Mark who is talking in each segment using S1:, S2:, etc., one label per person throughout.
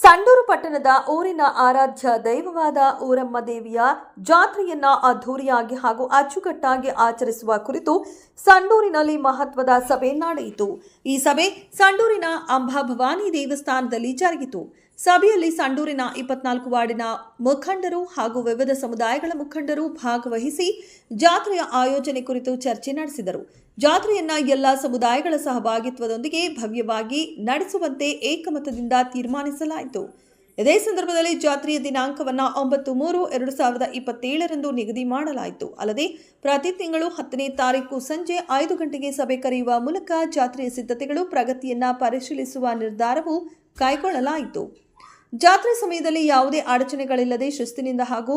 S1: ಸಂಡೂರು ಪಟ್ಟಣದ ಊರಿನ ಆರಾಧ್ಯ ದೈವವಾದ ಊರಮ್ಮ ದೇವಿಯ ಜಾತ್ರೆಯನ್ನ ಅದ್ಧೂರಿಯಾಗಿ ಹಾಗೂ ಅಚ್ಚುಕಟ್ಟಾಗಿ ಆಚರಿಸುವ ಕುರಿತು ಸಂಡೂರಿನಲ್ಲಿ ಮಹತ್ವದ ಸಭೆ ನಡೆಯಿತು. ಈ ಸಭೆ ಸಂಡೂರಿನ ಅಂಬಾಭವಾನಿ ದೇವಸ್ಥಾನದಲ್ಲಿ ಜರುಗಿತು. ಸಭೆಯಲ್ಲಿ ಸಂಡೂರಿನ 24 ವಾರ್ಡಿನ ಮುಖಂಡರು ಹಾಗೂ ವಿವಿಧ ಸಮುದಾಯಗಳ ಮುಖಂಡರು ಭಾಗವಹಿಸಿ ಜಾತ್ರೆಯ ಆಯೋಜನೆ ಕುರಿತು ಚರ್ಚೆ ನಡೆಸಿದರು. ಜಾತ್ರೆಯನ್ನ ಎಲ್ಲ ಸಮುದಾಯಗಳ ಸಹಭಾಗಿತ್ವದೊಂದಿಗೆ ಭವ್ಯವಾಗಿ ನಡೆಸುವಂತೆ ಏಕಮತದಿಂದ ತೀರ್ಮಾನಿಸಲಾಯಿತು. ಇದೇ ಸಂದರ್ಭದಲ್ಲಿ ಜಾತ್ರೆಯ ದಿನಾಂಕವನ್ನು 9/3/2027 ನಿಗದಿ ಮಾಡಲಾಯಿತು. ಅಲ್ಲದೆ ಪ್ರತಿ ತಿಂಗಳು 10ನೇ ತಾರೀಕು ಸಂಜೆ 5 ಗಂಟೆಗೆ ಸಭೆ ಕರೆಯುವ ಮೂಲಕ ಜಾತ್ರೆಯ ಸಿದ್ಧತೆಗಳು ಪ್ರಗತಿಯನ್ನ ಪರಿಶೀಲಿಸುವ ನಿರ್ಧಾರವು ಕೈಗೊಳ್ಳಲಾಯಿತು. ಜಾತ್ರೆ ಸಮಯದಲ್ಲಿ ಯಾವುದೇ ಅಡಚಣೆಗಳಿಲ್ಲದೆ ಶಿಸ್ತಿನಿಂದ ಹಾಗೂ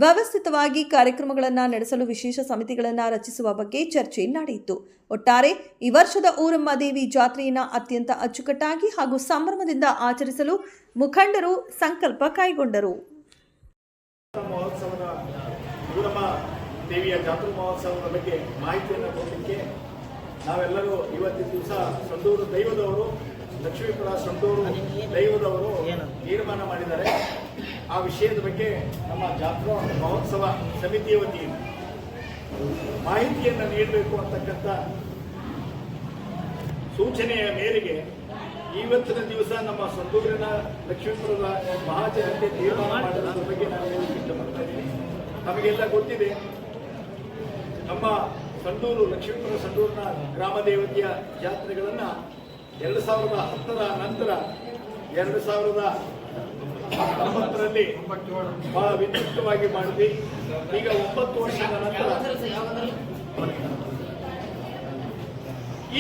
S1: ವ್ಯವಸ್ಥಿತವಾಗಿ ಕಾರ್ಯಕ್ರಮಗಳನ್ನು ನಡೆಸಲು ವಿಶೇಷ ಸಮಿತಿಗಳನ್ನು ರಚಿಸುವ ಬಗ್ಗೆ ಚರ್ಚೆ ನಡೆಯಿತು. ಒಟ್ಟಾರೆ ಈ ವರ್ಷದ ಊರಮ್ಮ ದೇವಿ ಜಾತ್ರೆಯನ್ನು ಅತ್ಯಂತ ಅಚ್ಚುಕಟ್ಟಾಗಿ ಹಾಗೂ ಸಂಭ್ರಮದಿಂದ ಆಚರಿಸಲು ಮುಖಂಡರು ಸಂಕಲ್ಪ ಕೈಗೊಂಡರು.
S2: ಊರಮ್ಮ ದೇವಿಯ ಜಾತ್ರಾ ಮಹೋತ್ಸವದ ಬಗ್ಗೆ ಮಾಹಿತಿಯನ್ನು ಕೊಡಲಿಕ್ಕೆ ನಾವೆಲ್ಲರೂ ಇವತ್ತಿನ ದಿವಸ ಸಂಡೂರು ದೈವದವರು ಲಕ್ಷ್ಮೀಪುರ ಸಂಡೂರು ದೈವದವರು ತೀರ್ಮಾನ ಮಾಡಿದ್ದಾರೆ. ಆ ವಿಷಯದ ಬಗ್ಗೆ ನಮ್ಮ ಜಾತ್ರಾ ಮಹೋತ್ಸವ ಸಮಿತಿಯ ವತಿಯಿಂದ ಮಾಹಿತಿಯನ್ನು ನೀಡಬೇಕು ಅಂತಕ್ಕಂಥ ಸೂಚನೆಯ ಮೇರೆಗೆ ಇವತ್ತಿನ ದಿವಸ ನಮ್ಮ ಸಂಡೂರಿನ ಲಕ್ಷ್ಮೀಪುರದ ಮಹಾಜನತೆ ತೀರ್ಮಾನ ಮಾಡೋದ್ರ ಬಗ್ಗೆ ನಾನು ಹೇಳಲಿಕ್ಕೆ ಇಷ್ಟಪಡ್ತಾ ಇದ್ದೀನಿ. ನಮಗೆಲ್ಲ ಗೊತ್ತಿದೆ, ನಮ್ಮ ಸಂಡೂರು ಲಕ್ಷ್ಮೀಪುರ ಸಂಡೂರಿನ ಗ್ರಾಮ ದೇವತೆಯ ಜಾತ್ರೆಗಳನ್ನು 2010ರ ನಂತರ 2019ರಲ್ಲಿ ಬಹಳ ವಿನೂತನವಾಗಿ ಮಾಡಿದ್ವಿ. ಈಗ 9 ವರ್ಷದ ನಂತರ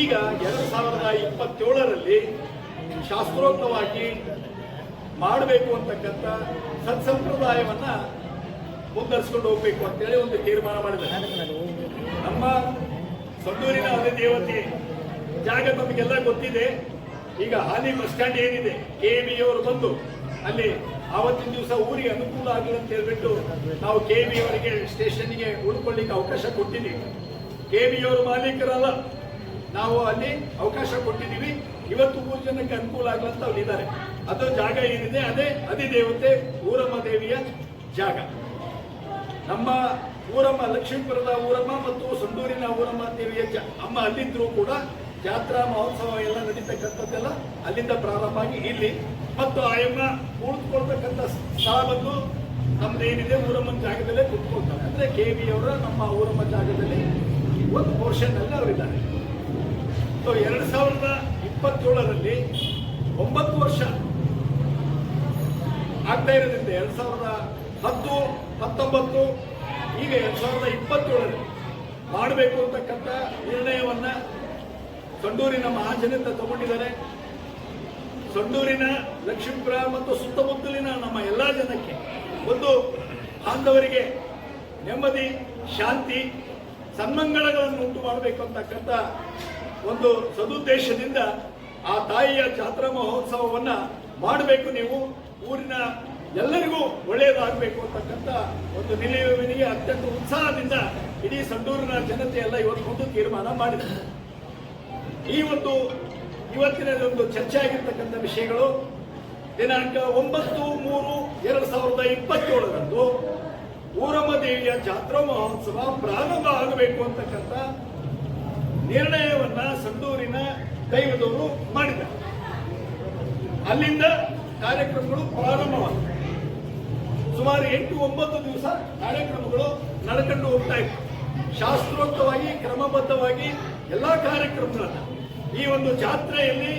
S2: ಈಗ 2027ರಲ್ಲಿ ಶಾಸ್ತ್ರೋಕ್ತವಾಗಿ ಮಾಡಬೇಕು ಅಂತಕ್ಕಂಥ ಸತ್ಸಂಪ್ರದಾಯವನ್ನ ಮುಂದುವರಿಸಿಕೊಂಡು ಹೋಗ್ಬೇಕು ಅಂತೇಳಿ ಒಂದು ತೀರ್ಮಾನ ಮಾಡಿದ್ದಾರೆ. ನಮ್ಮ ಸಂಡೂರಿನ ಅಧಿದೇವತೆ ಜಾಗ ನಮಗೆಲ್ಲ ಗೊತ್ತಿದೆ. ಈಗ ಹಾಲಿ ಬಸ್ ಸ್ಟ್ಯಾಂಡ್ ಏನಿದೆ, KBI ಅವರು ಬಂದು ಅಲ್ಲಿ ಆವತ್ತಿನ ದಿವಸ ಊರಿಗೆ ಅನುಕೂಲ ಆಗಲಿ ಅಂತ ಹೇಳ್ಬಿಟ್ಟು ನಾವು KBI ಅವರಿಗೆ ಸ್ಟೇಷನ್ಗೆ ಉಳ್ಕೊಳ್ಳಿಕ್ಕೆ ಅವಕಾಶ ಕೊಟ್ಟಿದ್ದೀವಿ. KBI ಅವರು ಮಾಲೀಕರಲ್ಲ, ನಾವು ಅಲ್ಲಿ ಅವಕಾಶ ಕೊಟ್ಟಿದ್ದೀವಿ. ಇವತ್ತು 3 ಜನಕ್ಕೆ ಅನುಕೂಲ ಆಗಲಿ ಅಂತ ಅವರಿದ್ದಾರೆ. ಅದು ಜಾಗ ಏನಿದೆ ಅದೇ ಅಧಿದೇವತೆ ಊರಮ್ಮ ದೇವಿಯ ಜಾಗ. ನಮ್ಮ ಊರಮ್ಮ ಲಕ್ಷ್ಮೀಪುರದ ಊರಮ್ಮ ಮತ್ತು ಸಂಡೂರಿನ ಊರಮ್ಮ ದೇವಿಯ ಅಮ್ಮ ಅಲ್ಲಿದ್ರೂ ಕೂಡ ಜಾತ್ರಾ ಮಹೋತ್ಸವ ಎಲ್ಲ ನಡೀತಕ್ಕಂಥದ್ದೆಲ್ಲ ಅಲ್ಲಿಂದ ಪ್ರಾರಂಭ ಆಗಿ ಇಲ್ಲಿ ಮತ್ತು ಆಯಮ್ಮ ಕುಳಿತುಕೊಳ್ತಕ್ಕಂಥ ಸ್ಥಳ ಬಂದು ನಮ್ದೇನಿದೆ ಊರಮ್ಮನ ಜಾಗದಲ್ಲೇ ಕುತ್ಕೊಳ್ತಾರೆ. ಅಂದ್ರೆ KBI ಅವರ ನಮ್ಮ ಊರಮ್ಮ ಜಾಗದಲ್ಲಿ ಒಂದು ಪೋರ್ಷನ್ ಅಲ್ಲಿ ಅವರಿದ್ದಾರೆ. 2027ರಲ್ಲಿ 9 ವರ್ಷ ಆಗ್ತಾ ಇರೋದ್ರಿಂದ 2010, 19 ಈಗ 2027ರಲ್ಲಿ ಮಾಡಬೇಕು ಅಂತಕ್ಕಂಥ ನಿರ್ಣಯವನ್ನ ಸಂಡೂರಿನ ಮಹಾಜನತೆ ತಗೊಂಡಿದ್ದಾರೆ. ಸಂಡೂರಿನ ಲಕ್ಷ್ಮೀಪುರ ಮತ್ತು ಸುತ್ತಮುತ್ತಲಿನ ನಮ್ಮ ಎಲ್ಲಾ ಜನಕ್ಕೆ ಒಂದು ಬಾಂಧವರಿಗೆ ನೆಮ್ಮದಿ, ಶಾಂತಿ, ಸನ್ಮಂಗಳಗಳನ್ನು ಉಂಟು ಮಾಡಬೇಕು ಅಂತಕ್ಕಂಥ ಒಂದು ಸದುದ್ದೇಶದಿಂದ ಆ ತಾಯಿಯ ಜಾತ್ರಾ ಮಹೋತ್ಸವವನ್ನ ಮಾಡಬೇಕು. ನೀವು ಊರಿನ ಎಲ್ಲರಿಗೂ ಒಳ್ಳೆಯದಾಗಬೇಕು ಅಂತಕ್ಕಂಥ ಒಂದು ನಿಲುವಿನಿಗೆ ಅತ್ಯಂತ ಉತ್ಸಾಹದಿಂದ ಇಡೀ ಸಂಡೂರಿನ ಜನತೆ ಎಲ್ಲ ಇವತ್ತು ತೀರ್ಮಾನ ಮಾಡಿದೆ. ಈ ಒಂದು ಇವತ್ತಿನ ಒಂದು ಚರ್ಚೆ ಆಗಿರ್ತಕ್ಕಂಥ ವಿಷಯಗಳು ದಿನಾಂಕ 9/3/2027 ಊರಮ್ಮ ದೇವಿಯ ಜಾತ್ರಾ ಮಹೋತ್ಸವ ಪ್ರಾರಂಭ ಆಗಬೇಕು ಅಂತಕ್ಕಂಥ ನಿರ್ಣಯವನ್ನ ಸಂಡೂರಿನ ದೈವದವರು ಮಾಡಿದ್ದಾರೆ. ಅಲ್ಲಿಂದ ಕಾರ್ಯಕ್ರಮಗಳು ಪ್ರಾರಂಭವಾಗಿದೆ. ಸುಮಾರು 8-9 ದಿವಸ ಕಾರ್ಯಕ್ರಮಗಳು ನಡ್ಕೊಂಡು ಹೋಗ್ತಾ ಇತ್ತು. ಶಾಸ್ತ್ರೋಕ್ತವಾಗಿ ಕ್ರಮಬದ್ಧವಾಗಿ ಎಲ್ಲಾ ಕಾರ್ಯಕ್ರಮಗಳನ್ನ ಈ ಒಂದು ಜಾತ್ರೆಯಲ್ಲಿ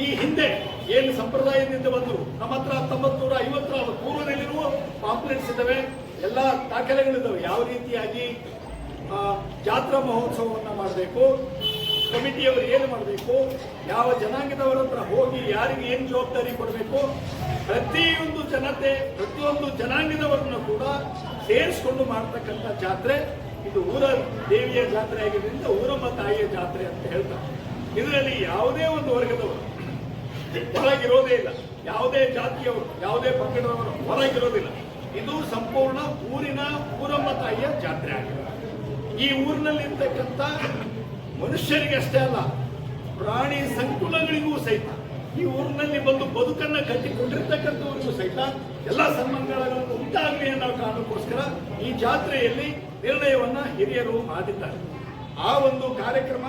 S2: ಈ ಹಿಂದೆ ಏನು ಸಂಪ್ರದಾಯದಿಂದ ಬಂದರು, ನಮ್ಮ ಹತ್ರ 1950ರ ಪೂರ್ವದಲ್ಲಿರುವ ಪಾಂಪ್ಲೆಟ್ಸ್ ಇದ್ದಾವೆ, ಎಲ್ಲ ದಾಖಲೆಗಳಿದ್ದಾವೆ. ಯಾವ ರೀತಿಯಾಗಿ ಜಾತ್ರಾ ಮಹೋತ್ಸವವನ್ನು ಮಾಡಬೇಕು, ಕಮಿಟಿಯವರು ಏನು ಮಾಡಬೇಕು, ಯಾವ ಜನಾಂಗದವರ ಹತ್ರ ಹೋಗಿ ಯಾರಿಗೆ ಏನು ಜವಾಬ್ದಾರಿ ಕೊಡಬೇಕು, ಪ್ರತಿಯೊಂದು ಜನತೆ ಪ್ರತಿಯೊಂದು ಜನಾಂಗದವರನ್ನು ಕೂಡ ಸೇರಿಸಿಕೊಂಡು ಮಾಡತಕ್ಕಂಥ ಜಾತ್ರೆ ಇದು ಊರ ದೇವಿಯ ಜಾತ್ರೆ ಆಗಿದ್ದರಿಂದ ಊರಮ್ಮ ತಾಯಿಯ ಜಾತ್ರೆ ಅಂತ ಹೇಳ್ತಾರೆ. ಇದರಲ್ಲಿ ಯಾವುದೇ ಒಂದು ವರ್ಗದವರು ಹೊರಗಿರೋದೇ ಇಲ್ಲ, ಯಾವುದೇ ಜಾತಿಯವರು ಯಾವುದೇ ಪಂಗಡದವರು ಹೊರಗಿರೋದಿಲ್ಲ. ಇದು ಸಂಪೂರ್ಣ ಊರಿನ ಊರಮ್ಮ ತಾಯಿಯ ಜಾತ್ರೆ ಆಗಿದೆ. ಈ ಊರಿನಲ್ಲಿರ್ತಕ್ಕಂಥ ಮನುಷ್ಯರಿಗೆ ಅಷ್ಟೇ ಅಲ್ಲ, ಪ್ರಾಣಿ ಸಂಕುಲಗಳಿಗೂ ಸಹಿತ ಈ ಊರಿನಲ್ಲಿ ಬಂದು ಬದುಕನ್ನ ಕಟ್ಟಿಕೊಂಡಿರ್ತಕ್ಕಂಥವರಿಗೂ ಸಹಿತ ಎಲ್ಲ ಸನ್ಮಾನಗಳನ್ನು ಉಂಟಾಗಲಿ ಅನ್ನೋ ಕಾರಣಕ್ಕೋಸ್ಕರ ಈ ಜಾತ್ರೆಯಲ್ಲಿ ನಿರ್ಣಯವನ್ನ ಹಿರಿಯರು ಮಾಡಿದ್ದಾರೆ. ಆ ಒಂದು ಕಾರ್ಯಕ್ರಮ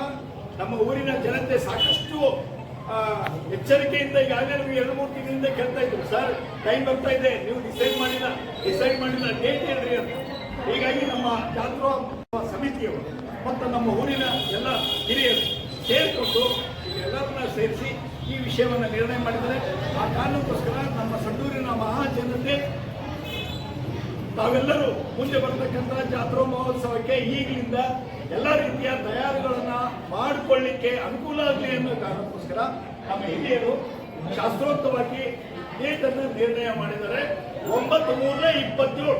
S2: ನಮ್ಮ ಊರಿನ ಜನತೆ ಸಾಕಷ್ಟು ಎಚ್ಚರಿಕೆಯಿಂದ ಈಗಾಗಲೇ ನೀವು 2-3 ತಿಂಗಳಿಂದ ಕೇಳ್ತಾ ಇದ್ರು, ಸರ್ ಟೈಮ್ ಬರ್ತಾ ಇದೆ, ನೀವು ಡಿಸೈಡ್ ಮಾಡಿಲ್ಲ ಡೇಟ್ ಹೇಳ್ರಿ ಅಂತ. ಹೀಗಾಗಿ ನಮ್ಮ ಜಾತ್ರಾ ಸಮಿತಿಯವರು ಮತ್ತು ನಮ್ಮ ಊರಿನ ಎಲ್ಲ ಹಿರಿಯರು ಸೇರಿಕೊಂಡು ಎಲ್ಲರನ್ನ ಸೇರಿಸಿ ಈ ವಿಷಯವನ್ನು ನಿರ್ಣಯ ಮಾಡಿದರೆ ಆ ಕಾರಣಕ್ಕೋಸ್ಕರ ನಮ್ಮ ಸಂಡೂರಿನ ಮಹಾಜನತೆ ತಾವೆಲ್ಲರೂ ಮುಂದೆ ಬರ್ತಕ್ಕಂಥ ಜಾತ್ರಾ ಮಹೋತ್ಸವಕ್ಕೆ ಈಗಲಿಂದ ಎಲ್ಲ ರೀತಿಯ ತಯಾರಿಗಳನ್ನ ಮಾಡಿಕೊಳ್ಳಿಕ್ಕೆ ಅನುಕೂಲ ಆಗಲಿ ಅನ್ನೋ ಕಾರಣಕ್ಕೋಸ್ಕರ ನಮ್ಮ ಹಿರಿಯರು ಶಾಸ್ತ್ರೋಕ್ತವಾಗಿ ಡೇಟ್ ಅನ್ನು ನಿರ್ಣಯ ಮಾಡಿದ್ದಾರೆ. 9/3/27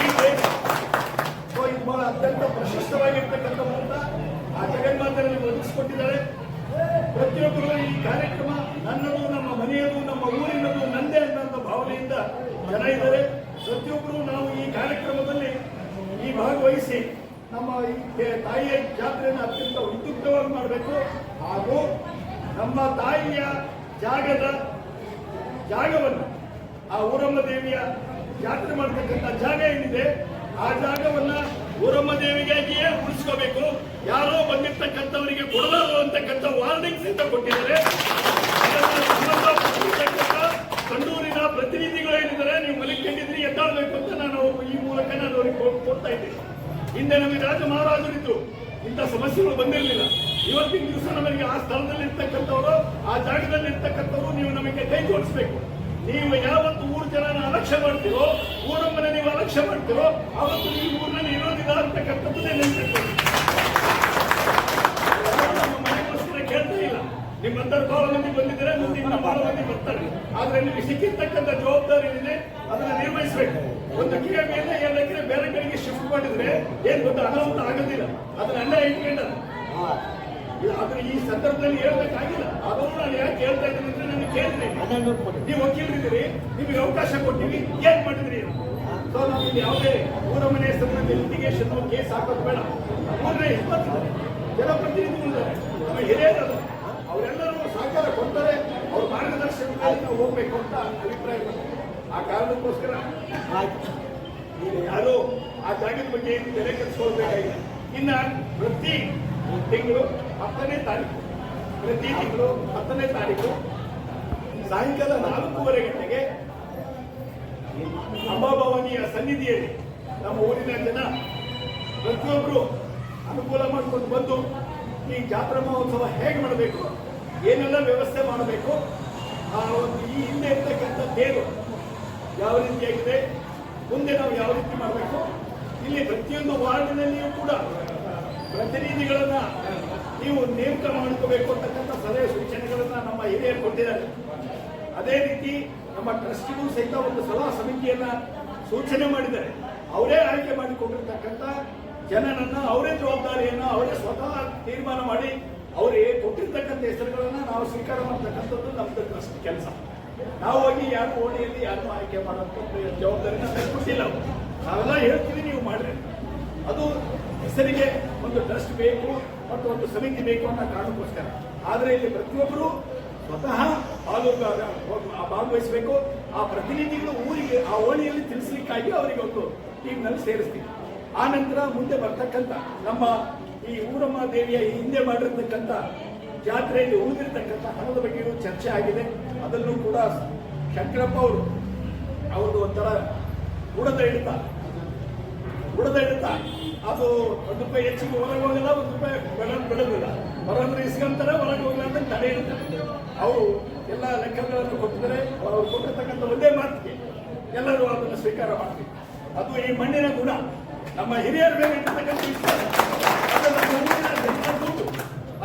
S2: ಈ ಡೇಟ್ ಇದು ಬಹಳ ಅತ್ಯಂತ ಪ್ರಶಸ್ತವಾಗಿರ್ತಕ್ಕಂಥ ಆ ಜಗನ್ಮಾತರಲ್ಲಿ ಒದಗಿಸಿಕೊಟ್ಟಿದ್ದಾರೆ. ಪ್ರತಿಯೊಬ್ಬರು ಈ ಕಾರ್ಯಕ್ರಮ ನನ್ನದು, ನಮ್ಮ ಮನೆಯದು, ನಮ್ಮ ಊರಿನದು, ನಂದೇ ಅನ್ನೋ ಭಾವನೆಯಿಂದ ಜನ ಇದ್ದಾರೆ. ಪ್ರತಿಯೊಬ್ಬರು ನಾವು ಈ ಕಾರ್ಯಕ್ರಮದಲ್ಲಿ ಈ ಭಾಗವಹಿಸಿ ನಮ್ಮ ಈ ತಾಯಿಯ ಜಾತ್ರೆಯನ್ನು ಅತ್ಯಂತ ಉದ್ಯುಕ್ತವಾಗಿ ಮಾಡಬೇಕು. ಹಾಗೂ ನಮ್ಮ ತಾಯಿಯ ಜಾಗವನ್ನು ಆ ಊರಮ್ಮ ದೇವಿಯ ಜಾತ್ರೆ ಮಾಡತಕ್ಕಂಥ ಜಾಗ ಏನಿದೆ ಆ ಜಾಗವನ್ನ ಊರಮ್ಮ ದೇವಿಗಾಗಿಯೇ ಉಳಿಸ್ಕೋಬೇಕು. ಯಾರೋ ಬಂದಿರ್ತಕ್ಕಂಥವರಿಗೆ ಕೊಡಲಾರು ಅಂತಕ್ಕಂಥ ವಾರ್ನಿಂಗ್ಸ್ ಇಂದ ಕೊಟ್ಟಿದ್ದಾರೆ. ಸಂಡೂರಿನ ಪ್ರತಿನಿಧಿಗಳೇನಿದ್ದಾರೆ, ನೀವು ಮಲಿಕೊಂಡಿದ್ರಿ ಎದ್ದಾಡಬೇಕು ಅಂತ ನಾನು ಈ ಮೂಲಕ ನಾನು ಅವರಿಗೆ ಕೊಡ್ತಾ ಇದ್ದೇನೆ. ಹಿಂದೆ ನಮಗೆ ರಾಜ ಮಹಾರಾಜರಿದ್ದು ಇಂಥ ಸಮಸ್ಯೆಗಳು ಬಂದಿರಲಿಲ್ಲ. ಇವತ್ತಿನ ದಿವಸ ನಮಗೆ ಆ ಸ್ಥಳದಲ್ಲಿ ಇರ್ತಕ್ಕಂಥವರು, ಆ ಜಾಗದಲ್ಲಿ ಇರ್ತಕ್ಕಂಥವ್ರು ನೀವು ನಮಗೆ ಕೈ ಜೋಡಿಸ್ಬೇಕು. ನೀವು ಯಾವತ್ತು ಊರು ಜನನ ಅಲಕ್ಷ್ಯ ಮಾಡ್ತೀರೋ, ಊರಮ್ಮನ ನೀವು ಅಲಕ್ಷ್ಯ ಮಾಡ್ತೀರೋ, ಅವತ್ತು ನೀವು ಊರಿನಲ್ಲಿ ಇರೋದಿಲ್ಲ ಅಂತಕ್ಕಂಥದ್ದೇ ನೆನಪಿಟ್ಟು ನಮ್ಮ ಮನೆಗೋಸ್ಕರ ಕೇಳ್ತಾ ಇಲ್ಲ. ನಿಮ್ಮಂತರ ಬಹಳ ಮಂದಿ ಬಂದಿದ್ದಾರೆ, ಮುಂದೆ ಇನ್ನು ಬಹಳ ಮಂದಿ ಬರ್ತಾರೆ. ಆದ್ರೆ ನಿಮಗೆ ಸಿಕ್ಕಿರ್ತಕ್ಕಂಥ ಜವಾಬ್ದಾರಿ ಏನಿದೆ ಅದನ್ನ ನಿರ್ವಹಿಸಬೇಕು. ಒಂದು ಕಿಲೋಮೀಟರ್ 2 ಎಕರೆ ಬೇರೆ ಕಡೆಗೆ ಶಿಫ್ಟ್ ಮಾಡಿದ್ರೆ ಏನ್ ದೊಡ್ಡ ಅನಾಹುತ ಆಗೋದಿಲ್ಲ. ಅದನ್ನ ಅಣ್ಣ ಇಟ್ಕೊಂಡಾರೆ. ಆದ್ರೆ ಈ ಸಂದರ್ಭದಲ್ಲಿ ಹೇಳ್ಬೇಕಾಗಿಲ್ಲ. ಆದರೂ ನಾನು ಯಾಕೆ ಹೇಳ್ತಾ ಇದ್ದೀನಿ ಅಂದ್ರೆ ನನಗೆ ಕೇಳಿದ್ರೆ ನೀವು ವಕೀಲರಿದ್ದೀರಿ, ನಿಮಗೆ ಅವಕಾಶ ಕೊಟ್ಟಿವಿ, ಏನ್ ಮಾಡಿದ್ರಿ? ಸೊ ನಾವು ಇಲ್ಲಿ ಯಾವುದೇ ಊರ ಮನೆ ಹೆಸರಿನಲ್ಲಿ ಲಿಟಿಗೇಷನ್ ಕೇಸ್ ಹಾಕೋದು ಬೇಡ. ಊರನ್ನ ಇಸ್ಕೊತಿದ್ದಾರೆ, ಜನಪ್ರತಿನಿಧಿಗಳಿದ್ದಾರೆ, ನಮ್ಮ ಹಿರಿಯರು ಅವರೆಲ್ಲರೂ ಸಹಕಾರ ಕೊಡ್ತಾರೆ. ಅವ್ರ ಮಾರ್ಗದರ್ಶನದಲ್ಲಿ ನಾವು ಹೋಗ್ಬೇಕು ಅಂತ ಅಭಿಪ್ರಾಯ ಬರ್ತದೆ. ಆ ಕಾರಣಕ್ಕೋಸ್ಕರ ಈಗ ಯಾರು ಆ ಜಾಗದ ಬಗ್ಗೆ ಬೆಲೆ ಕೆಡಿಸ್ಕೊಳ್ಬೇಕಾಗಿಲ್ಲ. ಇನ್ನ ಪ್ರತಿ ತಿಂಗಳು 10ನೇ ತಾರೀಕು ಸಾಯಂಕಾಲ 4:15 ಗಂಟೆಗೆ ಅಂಬಾಭವಾನಿಯ ಸನ್ನಿಧಿಯಲ್ಲಿ ನಮ್ಮ ಊರಿನ ಜನ ಪ್ರತಿಯೊಬ್ಬರು ಅನುಕೂಲ ಮಾಡಿಕೊಂಡು ಬಂದು ಈ ಜಾತ್ರಾ ಮಹೋತ್ಸವ ಹೇಗೆ ಮಾಡಬೇಕು, ಏನೆಲ್ಲ ವ್ಯವಸ್ಥೆ ಮಾಡಬೇಕು, ಆ ಒಂದು ಈ ಹಿಂದೆ ಇರ್ತಕ್ಕಂಥ ತೇರು ಯಾವ ರೀತಿಯಾಗಿದೆ, ಮುಂದೆ ನಾವು ಯಾವ ರೀತಿ ಮಾಡಬೇಕು, ಇಲ್ಲಿ ಪ್ರತಿಯೊಂದು ವಾರ್ಡಿನಲ್ಲಿಯೂ ಕೂಡ ಪ್ರತಿನಿಧಿಗಳನ್ನ ನೀವು ನೇಮಕ ಮಾಡ್ಕೋಬೇಕು ಅಂತಕ್ಕಂಥ ಸಲಹೆ ಸೂಚನೆಗಳನ್ನ ನಮ್ಮ ಹಿರಿಯರು ಕೊಟ್ಟಿದ್ದಾರೆ. ಅದೇ ರೀತಿ ನಮ್ಮ ಟ್ರಸ್ಟಿಗೂ ಸಹಿತ ಒಂದು ಸಲಹಾ ಸಮಿತಿಯನ್ನ ಸೂಚನೆ ಮಾಡಿದ್ದಾರೆ. ಅವರೇ ಆಯ್ಕೆ ಮಾಡಿಕೊಂಡಿರ್ತಕ್ಕಂಥ ಜನನನ್ನ ಅವರೇ ಜವಾಬ್ದಾರಿಯನ್ನ ಅವರೇ ಸ್ವತಃ ತೀರ್ಮಾನ ಮಾಡಿ ಅವರೇ ಕೊಟ್ಟಿರ್ತಕ್ಕಂಥ ಹೆಸರುಗಳನ್ನ ನಾವು ಸ್ವೀಕಾರ ಮಾಡತಕ್ಕಂಥದ್ದು ನಮ್ದು ಟ್ರಸ್ಟ್ ಕೆಲಸ. ನಾವು ಹೋಗಿ ಯಾರು ಓಣಿಯಲ್ಲಿ ಯಾರನ್ನು ಆಯ್ಕೆ ಮಾಡೋಂಥ ಜವಾಬ್ದಾರಿನ ಕೊಟ್ಟಿಲ್ಲ. ನಾವೆಲ್ಲ ಹೇಳ್ತೀವಿ, ನೀವು ಮಾಡ್ರಿ. ಅದು ಹೆಸರಿಗೆ ಒಂದು ಟ್ರಸ್ಟ್ ಬೇಕು ಮತ್ತು ಒಂದು ಸಮಿತಿ ಬೇಕು ಅನ್ನೋ ಕಾರಣಕ್ಕೋಸ್ಕರ. ಆದರೆ ಇಲ್ಲಿ ಪ್ರತಿಯೊಬ್ಬರು ಸ್ವತಃ ಭಾಗವಹಿಸಬೇಕು. ಆ ಪ್ರತಿನಿಧಿಗಳು ಊರಿಗೆ ಆ ಓಣಿಯಲ್ಲಿ ತಿಳಿಸ್ಲಿಕ್ಕಾಗಿ ಅವರಿಗೆ ಒಂದು ಟೀಮ್ನಲ್ಲಿ ಸೇರಿಸ್ತೀವಿ. ಆ ನಂತರ ಮುಂದೆ ಬರ್ತಕ್ಕಂಥ ನಮ್ಮ ಈ ಊರಮ್ಮ ದೇವಿಯ ಹಿಂದೆ ಮಾಡಿರ್ತಕ್ಕಂಥ ಜಾತ್ರೆಯಲ್ಲಿ ಉಳಿದಿರ್ತಕ್ಕಂಥ ಹಣದ ಬಗ್ಗೆಯೂ ಚರ್ಚೆ ಆಗಿದೆ. ಅದನ್ನು ಕೂಡ ಶಂಕರಪ್ಪ ಅವ್ರದ್ದು ಒಂಥರ ಬುಡದ ಹಿಡಿತ ಅದು ₹1 ಹೆಚ್ಚಿಗೆ ಹೊರಗೆ ಹೋಗಲ್ಲ, ₹1 ಬಿಡೋದಿಲ್ಲ. ಹೊರಗೆ ಇಸ್ಕೊಂತಾರೆ, ಹೊರಗೆ ಹೋಗಲ್ಲ ಅಂತ ತಡೆ ಇರ್ತಾರೆ. ಅವರು ಎಲ್ಲ ಲೆಕ್ಕಗಳನ್ನು ಕೊಟ್ಟಿದ್ದಾರೆ. ಅವರು ಕೊಟ್ಟಿರ್ತಕ್ಕಂಥ ಒಂದೇ ಮಾತಿಗೆ ಎಲ್ಲರೂ ಅದನ್ನು ಸ್ವೀಕಾರ ಮಾಡ್ತೀವಿ. ಅದು ಈ ಮಣ್ಣಿನ ಗುಣ, ನಮ್ಮ ಹಿರಿಯರ ಮೇಲೆ ಇರ್ತಕ್ಕಂಥ ವಿಶ್ವಾಸ, ಅದು ನಮ್ಮ ಊರಿನ ಜನರ ದುಡ್ಡು,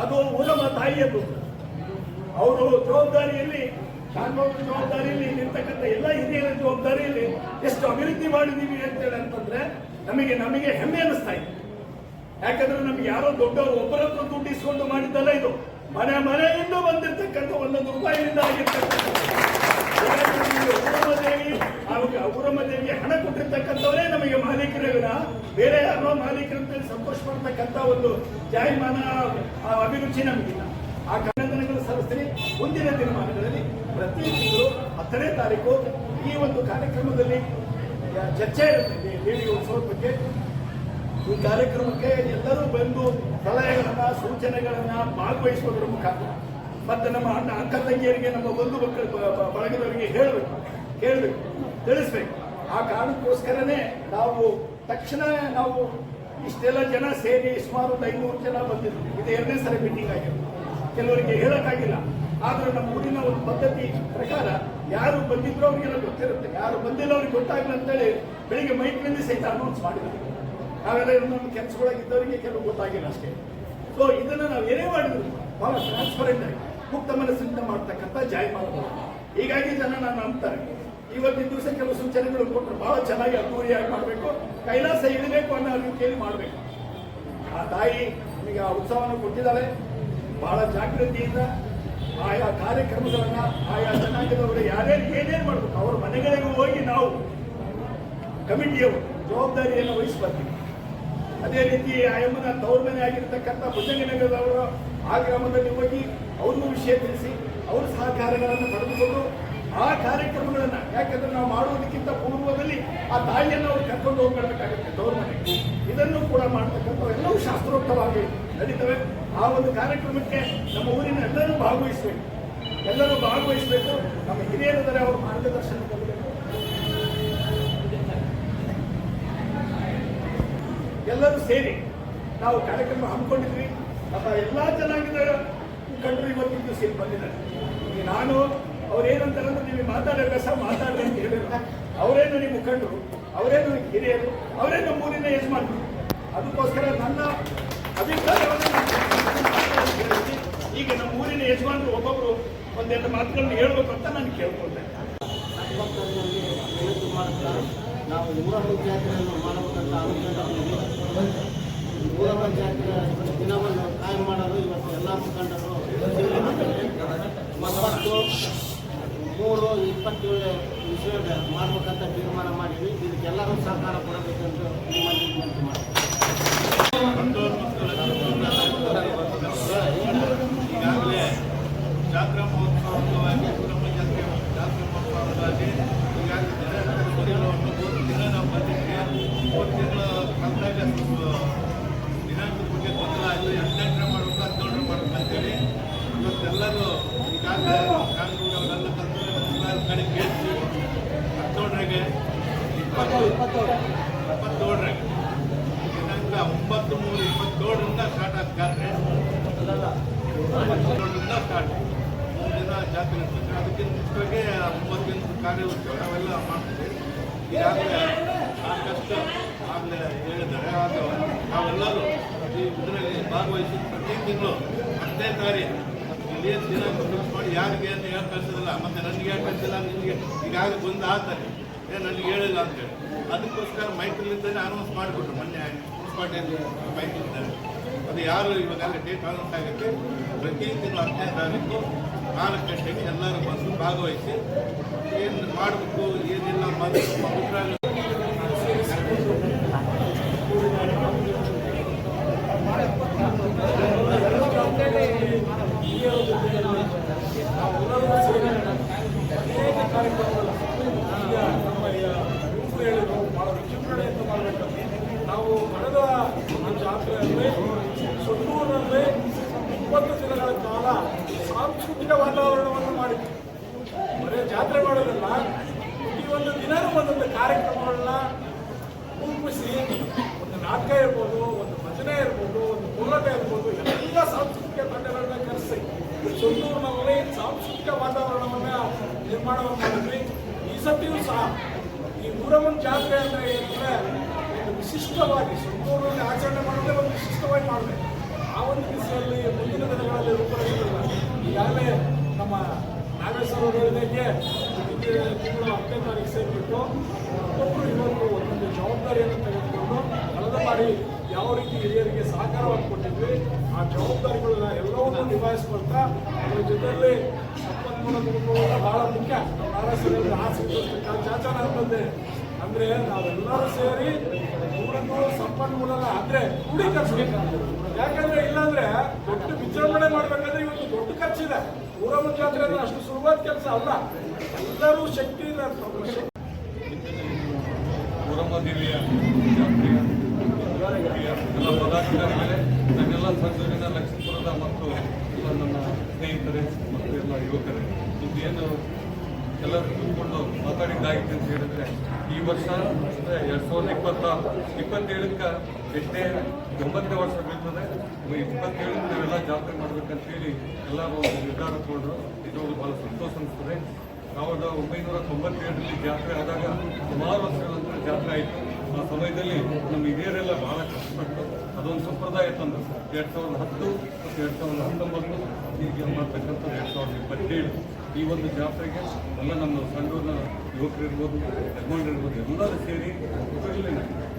S2: ಅದು ಊರಮ್ಮ ತಾಯಿಯ ದುಡ್ಡು. ಅವರು ಜವಾಬ್ದಾರಿಯಲ್ಲಿ ಇರ್ತಕ್ಕಂಥ ಎಲ್ಲ ಹಿರಿಯರ ಜವಾಬ್ದಾರಿಯಲ್ಲಿ ಎಷ್ಟು ಅಭಿವೃದ್ಧಿ ಮಾಡಿದೀವಿ ಅಂತೇಳಿ ಅಂತಂದ್ರೆ ನಮಗೆ ಹೆಮ್ಮೆ ಅನಿಸ್ತಾ ಇದೆ. ಯಾಕಂದ್ರೆ ನಮ್ಗೆ ಯಾರೋ ದೊಡ್ಡವರು ಒಬ್ಬರತ್ರ ದುಡ್ಡು ಇಸ್ಕೊಂಡು ಮಾಡಿದ್ದಲ್ಲ, ಇದು ಮನೆಯಿಂದ ಬಂದಿರ್ತಕ್ಕಂಥ ₹1 ಆಗಿರ್ತಕ್ಕಂಥ ಊರಮ್ಮ ದೇವಿಗೆ ಹಣ ಕೊಟ್ಟಿರ್ತಕ್ಕಂಥವರೇ ನಮಗೆ ಮಾಲೀಕರೇ ವಿನ ಬೇರೆ ಯಾರೋ ಮಾಲೀಕರಂತೇಳಿ ಸಂತೋಷ ಪಡ್ತಕ್ಕಂಥ ಒಂದು ಜಾಯಮಾನ ಅಭಿರುಚಿ ನಮಗಿಲ್ಲ. ಆ ಅಭಿನಂದನೆಗಳು ಸಲ್ಲಿಸ್ತೀನಿ. ಮುಂದಿನ ದಿನಮಾನಗಳಲ್ಲಿ ಪ್ರತಿ ತಿಂಗಳು 10ನೇ ತಾರೀಕು ಈ ಒಂದು ಕಾರ್ಯಕ್ರಮದಲ್ಲಿ ಚರ್ಚೆ ಇರುತ್ತೆ ದೇವಿ ಉತ್ಸವದ ಬಗ್ಗೆ. ಈ ಕಾರ್ಯಕ್ರಮಕ್ಕೆ ಎಲ್ಲರೂ ಬಂದು ಸಲಹೆಗಳನ್ನ ಸೂಚನೆಗಳನ್ನ ಭಾಗವಹಿಸುವುದರ ಮುಖಾಂತರ ಮತ್ತೆ ನಮ್ಮ ಅಕ್ಕ ತಂಗಿಯರಿಗೆ ನಮ್ಮ ಬಂಧು ಮಕ್ಕಳು ಬಳಗದವರಿಗೆ ಕೇಳಬೇಕು ತಿಳಿಸ್ಬೇಕು. ಆ ಕಾರಣಕ್ಕೋಸ್ಕರನೇ ನಾವು ತಕ್ಷಣ ಇಷ್ಟೆಲ್ಲ ಜನ ಸೇರಿ ಸುಮಾರು 500 ಜನ ಬಂದಿದ್ರು. ಇದು 2ನೇ ಸಲ ಮೀಟಿಂಗ್ ಆಗಿರೋದು. ಕೆಲವರಿಗೆ ಹೇಳಕ್ಕಾಗಿಲ್ಲ. ಆದ್ರೆ ನಮ್ಮ ಊರಿನ ಒಂದು ಪದ್ಧತಿ ಪ್ರಕಾರ ಯಾರು ಬಂದಿದ್ರು ಅವ್ರಿಗೆಲ್ಲ ಗೊತ್ತಿರುತ್ತೆ, ಯಾರು ಬಂದಿಲ್ಲ ಅವ್ರಿಗೆ ಗೊತ್ತಾಗಲ್ಲ ಅಂತೇಳಿ ಬೆಳಿಗ್ಗೆ ಮೈಕ್ನಲ್ಲಿ ಸಹಿತ ಅನೌನ್ಸ್ ಮಾಡಿದ್ರು. ನಾವೆಲ್ಲ ನಮ್ಮ ಕೆಲಸಗಳಾಗಿದ್ದವರಿಗೆ ಕೆಲವು ಗೊತ್ತಾಗಿಲ್ಲ ಅಷ್ಟೇ. ಸೊ ಇದನ್ನ ನಾವು ಏನೇ ಮಾಡಿದ್ರು ಬಹಳ ಟ್ರಾನ್ಸ್ಪರೆಂಟ್ ಆಗಿ ಮುಕ್ತ ಮನಸ್ಸಿನಿಂದ ಮಾಡ್ತಕ್ಕಂಥ ಜಾಯಮಾನ. ಹೀಗಾಗಿ ಜನ ನಾನು ನಂಬ್ತಾರೆ. ಇವತ್ತಿನ ದಿವಸ ಕೆಲವು ಸೂಚನೆಗಳು ಕೊಟ್ಟರು, ಬಹಳ ಚೆನ್ನಾಗಿ ಅದ್ದೂರಿಯಾಗಿ ಮಾಡಬೇಕು, ಕೈಲಾಸ ಇಡಬೇಕು ಅನ್ನೋ ರೀತಿಯಲ್ಲಿ ಮಾಡಬೇಕು. ಆ ತಾಯಿ ನಮಗೆ ಆ ಉತ್ಸವವನ್ನು ಕೊಟ್ಟಿದ್ದಾಳೆ. ಬಹಳ ಜಾಗೃತಿಯಿಂದ ಆಯಾ ಕಾರ್ಯಕ್ರಮಗಳನ್ನ ಆಯಾ ಜನಾಂಗದವರು ಯಾರ್ಯಾರು ಏನೇನು ಮಾಡಬೇಕು ಅವರ ಮನೆಗಳಿಗೂ ಹೋಗಿ ನಾವು ಕಮಿಟಿಯವರು ಜವಾಬ್ದಾರಿಯನ್ನು ವಹಿಸ್ಬರ್ತೀವಿ. ಅದೇ ರೀತಿ ಆಯಮ್ಮನ ತವ್ರ ಮನೆ ಆಗಿರ್ತಕ್ಕಂಥ ಭುಜಂಗನಗರದವರು ಆ ಗ್ರಾಮದಲ್ಲಿ ಹೋಗಿ ಅವ್ರಿಗೂ ವಿಷಯ ತಿಳಿಸಿ ಅವ್ರ ಸಹಕಾರಗಳನ್ನು ಪಡೆದುಕೊಂಡು ಆ ಕಾರ್ಯಕ್ರಮಗಳನ್ನ, ಯಾಕಂದ್ರೆ ನಾವು ಮಾಡುವುದಕ್ಕಿಂತ ಪೂರ್ವದಲ್ಲಿ ಆ ತಾಯಿಯನ್ನು ಅವ್ರು ಕರ್ಕೊಂಡು ಹೋಗ್ಬೇಕಾಗುತ್ತೆ ತವ್ರ ಮನೆಗೆ. ಇದನ್ನು ಕೂಡ ಮಾಡ್ತಕ್ಕಂಥ ಎಲ್ಲವೂ ಶಾಸ್ತ್ರೋಕ್ತವಾಗಿ ನಡೀತವೆ. ಆ ಒಂದು ಕಾರ್ಯಕ್ರಮಕ್ಕೆ ನಮ್ಮ ಊರಿನ ಎಲ್ಲರೂ ಭಾಗವಹಿಸಬೇಕು. ನಮ್ಮ ಹಿರಿಯರಿದ್ದಾರೆ, ಅವ್ರ ಮಾರ್ಗದರ್ಶನ ಕೊಡಬೇಕು. ಎಲ್ಲರೂ ಸೇರಿ ನಾವು ಕಾರ್ಯಕ್ರಮ ಹಮ್ಮಿಕೊಂಡಿದ್ವಿ. ನಮ್ಮ ಎಲ್ಲ ಜನಾಂಗದ ಮುಖಂಡರು ಇವತ್ತಿನ ದಿವಸ ಇಲ್ಲಿ ಬಂದಿದ್ದಾರೆ. ಈಗ ನಾನು ಅವ್ರೇನಂತಾರೆ ಅಂದ್ರೆ ನೀವು ಮಾತಾಡಬೇಕ ಮಾತಾಡ್ರಿ ಅಂತ ಹೇಳಿದ್ರು. ಅವರೇನು ನಿಮ್ಮ ಮುಖಂಡರು, ಅವರೇನು ಹಿರಿಯರು, ಅವರೇ ನಮ್ಮ ಊರಿನ ಯಜಮಾನರು. ಅದಕ್ಕೋಸ್ಕರ ನನ್ನ ಅಭಿಪ್ರಾಯವನ್ನು ಈಗ ನಮ್ಮ ಊರಿನ ಯಜಮಾನರು ಒಬ್ಬೊಬ್ರು ಒಂದೆರಡು ಮಾತುಗಳನ್ನು ಹೇಳ್ಬೇಕು ಅಂತ ನಾನು ಕೇಳ್ಕೊಂಡೆ.
S3: ನಾವು ಊರಮ್ಮ ಜಾತ್ರೆಯನ್ನು ಮಾಡಬೇಕಂತ ಆಲೋಚನೆ ಊರಮ್ಮ ಜಾತ್ರೆ ದಿನವನ್ನು ಕಾಯಂ ಮಾಡಲು ಇವತ್ತು ಎಲ್ಲ ಮುಖಂಡರು 30-3-27 ವಿಷಯ ಮಾಡಬೇಕಂತ ತೀರ್ಮಾನ ಮಾಡಿದ್ವಿ. ಇದಕ್ಕೆಲ್ಲರೂ ಸಹಕಾರ ಕೊಡಬೇಕಂತ ನಿಮ್ಮಲ್ಲಿ ವಿನಂತಿ ಮಾಡ್ತೀವಿ.
S4: ಈಗಾಗಲೇ ಜಾತ್ರಾ ಮಹೋತ್ಸವವಾಗಿ ಊರಮ್ಮ ಜಾತ್ರೆ ಮಹೋತ್ಸವವಾಗಿ ಈಗಾಗಲೇ ದಿನ ನಾವು ಬಂದಿದ್ವಿ. 3 ತಿಂಗಳ ಕಾಲದಾಗ ದಿನಾಂಕದ ಬಗ್ಗೆ ಗೊಂದಲ ಆಯಿತು. 18ರ ಮಾಡಬೇಕು 17ರ ಮಾಡಬೇಕು ಅಂತೇಳಿ ಇವತ್ತೆಲ್ಲರೂ ಈಗಾಗಲೇ ಕಾನೂನುಗಳೆಲ್ಲ ತಂದು ಕಡೆ ಕೇಳಿಸಿ 17ರಿಗೆ 27ರಿಗೆ ದಿನಾಂಕ 9/3/27ರಿಂದ ಸ್ಟಾರ್ಟ್ ಆಗ್ತಾರೆ. 27ರಿಂದ ಸ್ಟಾರ್ಟ್ 3 ದಿನ ಜಾತ್ರೆ ಇರ್ತದೆ. ಅದಕ್ಕಿಂತ ಮುಂಚೆಗೆ 30 ದಿನದ ಕಾರ್ಯೋತ್ಸವ ನಾವೆಲ್ಲ ಮಾಡ್ತೀವಿ. ಈಗಾಗಲೇ ಸಾಕಷ್ಟು ಆಗಲೇ ಹೇಳಿದ್ದಾರೆ. ಅದು ನಾವೆಲ್ಲರೂ ಈ ಇದರಲ್ಲಿ ಭಾಗವಹಿಸಿ ಪ್ರತಿ ತಿಂಗಳು 10ನೇ ತಾರೀಕು ಇಲ್ಲಿ ದಿನ ಫಿಕ್ಸ್ ಮಾಡಿ ಯಾರಿಗೆ ಏನು ಹೇಳಿ ಕಳಿಸೋದಿಲ್ಲ. ಮತ್ತು ನನಗೆ ಯಾಕೆ ಕಳಿಸಿಲ್ಲ, ನಿಮಗೆ ಈಗಾಗಲೇ ಬಂದು ಆಗ್ತಾರೆ ನನಗೆ ಹೇಳಿಲ್ಲ ಅಂತೇಳಿ ಅದಕ್ಕೋಸ್ಕರ ಮೈಕ್ರಲ್ಲಿಂದಲೇ ಅನೌನ್ಸ್ ಮಾಡಿಬಿಟ್ರು ಮೊನ್ನೆ ಮುನ್ಸಿಪಾಲ್ಟಿಯಲ್ಲಿ ಮೈಕ್ರಲ್ಲಿದ್ದಾರೆ. ಅದು ಯಾರು ಇವಾಗಲೇ ಡೇಟ್ ಅನೌನ್ಸ್ ಆಗುತ್ತೆ. ಪ್ರತಿ ತಿಂಗಳು 10ನೇ ತಾರೀಕು 4 ಗಂಟೆಗೆ ಎಲ್ಲರೂ ಬಂದು ಭಾಗವಹಿಸಿ ಏನು ಮಾಡಬೇಕು ಏನಿಲ್ಲ ಅಭಿಪ್ರಾಯ
S5: ನಾವು ಕಳೆದ ಜಾತ್ರೆಯಲ್ಲಿ ಸೊನ್ನೂರಿನಲ್ಲಿ 20 ದಿನಗಳ ಕಾಲ ಸಾಂಸ್ಕೃತಿಕ ವಾತಾವರಣವನ್ನು ಮಾಡಿದ್ವಿ. ಬರೀ ಜಾತ್ರೆ ಮಾಡೋದಲ್ಲ, ಪ್ರತಿಯೊಂದು ದಿನವೂ ಒಂದೊಂದು ಕಾರ್ಯಕ್ರಮಗಳನ್ನ ರೂಪಿಸಿ, ಒಂದು ನಾಟಕ ಇರ್ಬೋದು, ಒಂದು ಭಜನೆ ಇರ್ಬೋದು, ಒಂದು ಹೋರಾಟ ಇರ್ಬೋದು, ಎಲ್ಲ ಸಾಂಸ್ಕೃತಿಕ ತಂಡಗಳನ್ನ ಕರೆಸಿ ಸೊನ್ನೂರಿನಲ್ಲಿ ಸಾಂಸ್ಕೃತಿಕ ವಾತಾವರಣವನ್ನು ನಿರ್ಮಾಣವನ್ನು ಮಾಡಿದ್ವಿ. ಈ ಸತಿಯೂ ಸಹ ಈ ಊರಮ್ಮನ ಜಾತ್ರೆ ಅಂದರೆ ಏನಂದರೆ ಒಂದು ವಿಶಿಷ್ಟವಾಗಿ ಸೊನ್ನೂರಿನಲ್ಲಿ ಆಚರಣೆ ಮಾಡೋದೇ ಒಂದು ವಿಶಿಷ್ಟವಾಗಿ ಮಾಡಬೇಕು. ಆ ಒಂದು ದಿಸೆಯಲ್ಲಿ ಮುಂದಿನ ದಿನಗಳಲ್ಲಿ ರೂಪುರೇಷೆಗಳನ್ನ ಈಗಾಗಲೇ ನಮ್ಮ ನಾಗೇಶ್ವರ ಹೇಳಿದಂಗೆ ತಿಂಗಳು 10ನೇ ತಾರೀಕು ಸೇರಿಬಿಟ್ಟು ಒಬ್ಬೊಬ್ಬರು ಇವತ್ತು ಒಂದೊಂದು ಜವಾಬ್ದಾರಿಯನ್ನು ತೆಗೆದುಕೊಂಡು ಕಳೆದ ಬಾರಿ ಯಾವ ರೀತಿ ಹಿರಿಯರಿಗೆ ಸಹಕಾರವನ್ನು ಕೊಟ್ಟಿದ್ವಿ ಆ ಜವಾಬ್ದಾರಿಗಳನ್ನ ಎಲ್ಲವನ್ನೂ ನಿಭಾಯಿಸ್ಕೊಳ್ತಾ ಅದರ ಜೊತೆಯಲ್ಲಿ ಸಂಪನ್ಮೂಲ ದುರ್ಬಳಕೆ ಬಹಳ ಮುಖ್ಯ. ನಾಗೇಶ್ವರ ಆಸಕ್ತಿ ಚಾಚಾನ ಅಂತಂದೆ ಅಂದರೆ ನಾವೆಲ್ಲರೂ ಸೇರಿ ಊರನ್ನು ಸಂಪನ್ಮೂಲ ಅಂದ್ರೆ ಕ್ರೋಢೀಕರಿಸಬೇಕು. ಯಾಕಂದ್ರೆ ಇಲ್ಲಾಂದ್ರೆ ದೊಡ್ಡ ವಿಜೃಂಭಣೆ ಮಾಡ್ಬೇಕಂದ್ರೆ ಇವತ್ತು ದೊಡ್ಡ ಖರ್ಚಿದೆ. ಊರಮ್ಮ ಜಾತ್ರೆ ಅಂದ್ರೆ ಅಷ್ಟು ಸುಲಭದ ಕೆಲಸ ಅಲ್ಲ. ಎಲ್ಲರೂ ಶಕ್ತಿ
S6: ಊರಮ್ಮ ದೇವಿಯ ಜಾತ್ರೆಯ ಎಲ್ಲ ಪದಾಧಿಕಾರಿಗಳೇ, ನನ್ನೆಲ್ಲ ಸಂಘಟನೆಯ ಲಕ್ಷ್ಮೀಪುರದ ಮತ್ತು ಎಲ್ಲ ನನ್ನ ಸ್ನೇಹಿತರೆ ಮತ್ತು ಎಲ್ಲ ಯುವಕರೇ, ಇದೇನು ಎಲ್ಲರೂ ಕೂತ್ಕೊಂಡು ಮಾತಾಡಿದ್ದಾಗಿತ್ತು ಅಂತ ಹೇಳಿದ್ರೆ, ಈ ವರ್ಷ ಅಂದರೆ 2027ಕ್ಕೆ ಎಷ್ಟೇ 9ನೇ ವರ್ಷ ಬೀಳ್ತದೆ. 27ಕ್ಕೆ ನಾವೆಲ್ಲ ಜಾತ್ರೆ ಮಾಡ್ಬೇಕಂತೇಳಿ ಎಲ್ಲರೂ ಒಂದು ನಿರ್ಧಾರ ತಗೊಂಡ್ರು. ಇದು ಭಾಳ ಸಂತೋಷ ಅನಿಸ್ತದೆ. 1997ರಲ್ಲಿ ಜಾತ್ರೆ ಆದಾಗ ಸುಮಾರು ವರ್ಷಗಳ ನಂತರ ಜಾತ್ರೆ ಆಯಿತು. ಆ ಸಮಯದಲ್ಲಿ ನಮ್ಮ ಹಿರಿಯರೆಲ್ಲ ಬಹಳ ಕಷ್ಟಪಟ್ಟು ಅದೊಂದು ಸಂಪ್ರದಾಯ ತಂದು 2010 ಮತ್ತು 2019 ಹೀಗೆ ಮಾಡ್ತಕ್ಕಂಥದ್ದು 2027 ಈ ಒಂದು ಜಾತ್ರೆಗೆ ಎಲ್ಲ ನಮ್ಮ ಸಂಘದ ಯುವಕರಿರ್ಬೋದು, ಯಜಮಾನರಿರ್ಬೋದು ಎಲ್ಲರೂ ಸೇರಿ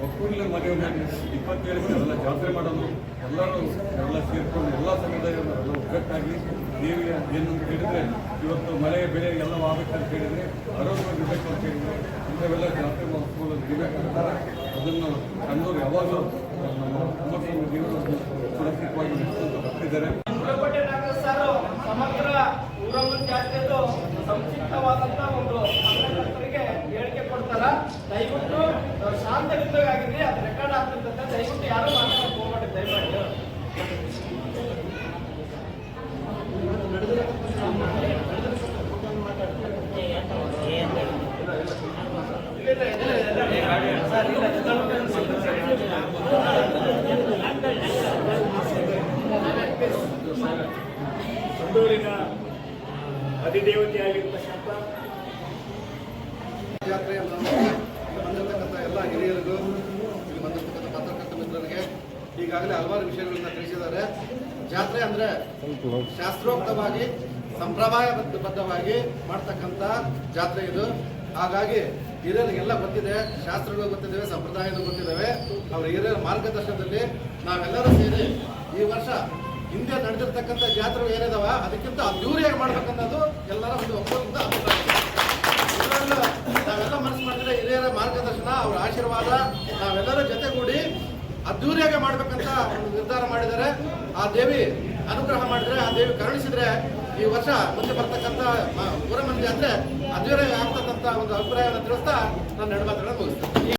S6: ಒಕ್ಕೂರಲೆ ಮನೆಯಲ್ಲಿ 27ಕ್ಕೆ ಎಲ್ಲ ಜಾತ್ರೆ ಮಾಡೋದು, ಎಲ್ಲರೂ ಎಲ್ಲ ಸೇರಿಕೊಂಡು ಎಲ್ಲ ಸಮುದಾಯವನ್ನು ಎಲ್ಲ ಒಗ್ಗಟ್ಟಾಗಿ ದೇವಿಯ ಏನಂತ ಹೇಳಿದರೆ, ಇವತ್ತು ಮಳೆ ಬೆಳೆ ಎಲ್ಲ ಆಗಬೇಕಂತ ಹೇಳಿದರೆ ಆರೋಗ್ಯವಾಗಿರ್ಬೇಕು ಅಂತ ಹೇಳಿದರೆ ಇಂಥವೆಲ್ಲ ಜಾತ್ರೆ ಮಹೋತ್ಸವಗಳು ನಡೀಬೇಕಂತಾರೆ. ಅದನ್ನು ಕಂಡವರು ಯಾವಾಗಲೂ ನಮ್ಮ ಕುಮಾರಸ್ವಾಮಿ ಜೀವನವನ್ನು ಸುರಕ್ಷಿತವಾಗಿ ನಡೆಸ್ಕೊಂತ ಬರ್ತಿದ್ದಾರೆ.
S3: ಸಮಗ್ರ ಊರಮ್ಮನ ಜಾತ್ರೆದು ಸಂಕ್ಷಿಪ್ತವಾದಂಥ ಒಂದು ಸಂಘಟಕರಿಗೆ ಹೇಳಿಕೆ ಕೊಡ್ತಾರ. ದಯವಿಟ್ಟು ಶಾಂತಯುತವಾಗಿರಿ, ಅದು ರೆಕಾರ್ಡ್ ಆಗ್ತಿರ್ತದೆ. ದಯವಿಟ್ಟು ಯಾರು ಮಾತಾಡೋಕೆ ಹೋಗ್ಬೇಡಿ ದಯಮಾಡಿ.
S2: ಸಂಡೂರಿನ ಅಧಿದೇವತೆಯಾಗಿರ್ತಕ್ಕಂಥ
S7: ಜಾತ್ರೆಯನ್ನು ಬಂದಿರತಕ್ಕಂಥ ಎಲ್ಲ ಹಿರಿಯರಿಗೂ, ಇಲ್ಲಿ ಬಂದಿರತಕ್ಕಂಥ ಪತ್ರಕರ್ತ ಮಿತ್ರರಿಗೆ ಈಗಾಗಲೇ ಹಲವಾರು ವಿಷಯಗಳನ್ನ ತಿಳಿಸಿದ್ದಾರೆ. ಜಾತ್ರೆ ಅಂದರೆ ಶಾಸ್ತ್ರೋಕ್ತವಾಗಿ ಸಂಪ್ರದಾಯಬದ್ಧವಾಗಿ ಮಾಡ್ತಕ್ಕಂಥ ಜಾತ್ರೆ ಇದು. ಹಾಗಾಗಿ ಹಿರಿಯರಿಗೆಲ್ಲ ಗೊತ್ತಿದೆ, ಶಾಸ್ತ್ರಗಳು ಗೊತ್ತಿದ್ದಾವೆ, ಸಂಪ್ರದಾಯಗಳು ಗೊತ್ತಿದ್ದಾವೆ. ಅವರ ಹಿರಿಯರ ಮಾರ್ಗದರ್ಶನದಲ್ಲಿ ನಾವೆಲ್ಲರೂ ಸೇರಿ ಈ ವರ್ಷ ಹಿಂದೆ ನಡೆದಿರ್ತಕ್ಕಂಥ ಜಾತ್ರೆಗಳು ಏನಿದಾವ ಅದಕ್ಕಿಂತ ಅದ್ದೂರಿಯಾಗಿ ಮಾಡ್ಬೇಕನ್ನೋದು ಎಲ್ಲರ ಒಂದು ಒಪ್ಪಂದ ಅಭಿಪ್ರಾಯ. ಇದರಲ್ಲೂ ನಾವೆಲ್ಲ ಮನಸ್ಸು ಮಾಡಿದ್ರೆ ಹಿರಿಯರ ಮಾರ್ಗದರ್ಶನ, ಅವರ ಆಶೀರ್ವಾದ ನಾವೆಲ್ಲರ ಜೊತೆಗೂಡಿ ಅದ್ದೂರಿಯಾಗಿ ಮಾಡ್ಬೇಕಂತ ಒಂದು ನಿರ್ಧಾರ ಮಾಡಿದ್ದಾರೆ. ಆ ದೇವಿ ಅನುಗ್ರಹ ಮಾಡಿದ್ರೆ, ಆ ದೇವಿ ಕರುಣಿಸಿದ್ರೆ ಈ ವರ್ಷ ಮುಂದೆ ಬರ್ತಕ್ಕಂಥ ಊರಮ್ಮನ ಜಾತ್ರೆ ಅದ್ದೂರಿಯಾಗಿ ಆಗ್ತಕ್ಕಂಥ ಒಂದು ಅಭಿಪ್ರಾಯವನ್ನು ತಿಳಿಸ್ತಾ ನನ್ನ ಎರಡು ಮಾತುಗಳನ್ನು ಮುಗಿಸ್ತೇನೆ.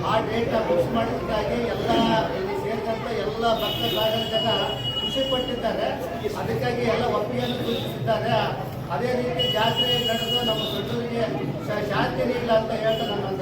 S3: ಆ ಡೇಟ್ ಫಿಕ್ಸ್ ಮಾಡಿದ್ದಾಗೆ ಎಲ್ಲ ಇಲ್ಲಿ ಸೇರಿದಂಥ ಎಲ್ಲ ಭಕ್ತ ಜನ ಖುಷಿ ಪಟ್ಟಿದ್ದಾರೆ. ಅದಕ್ಕಾಗಿ ಎಲ್ಲ ಒಪ್ಪಿಗೆಯನ್ನು ಸೂಚಿಸಿದ್ದಾರೆ. ಅದೇ ರೀತಿ ಜಾತ್ರೆ ನಡೆದು ನಮ್ಮ ದೊಡ್ಡವರಿಗೆ ಶಾಂತಿ ಇಲ್ಲ ಅಂತ ಹೇಳ್ತಾ ನಾನು